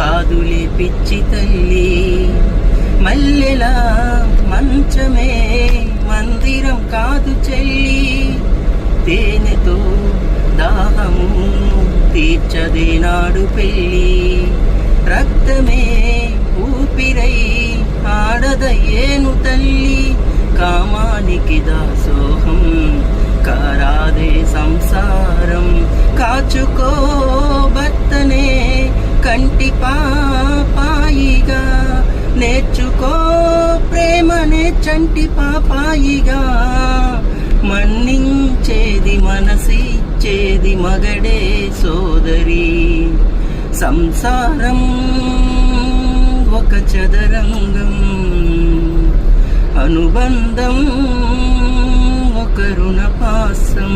కాదులే పిచ్చి తల్లి. మల్లెలా మంచమే మందిరం కాదు చెల్లి, తేనెతో దాహము తీర్చదే నాడు పెళ్ళి. రక్తమే ఊపిరై ఆడదయ్యేను తల్లి, కామానికి దాసోహం కారాదే సంసారం. కాచుకో భర్తనే కంటి పాపాయిగా, నేర్చుకో ప్రేమనే చంటి పాపాయిగా. మన్నించేది మనసిచ్చేది మగడే సోదరి, సంసారం ఒక చదరంగం, అనుబంధం ఒక రుణపాసం.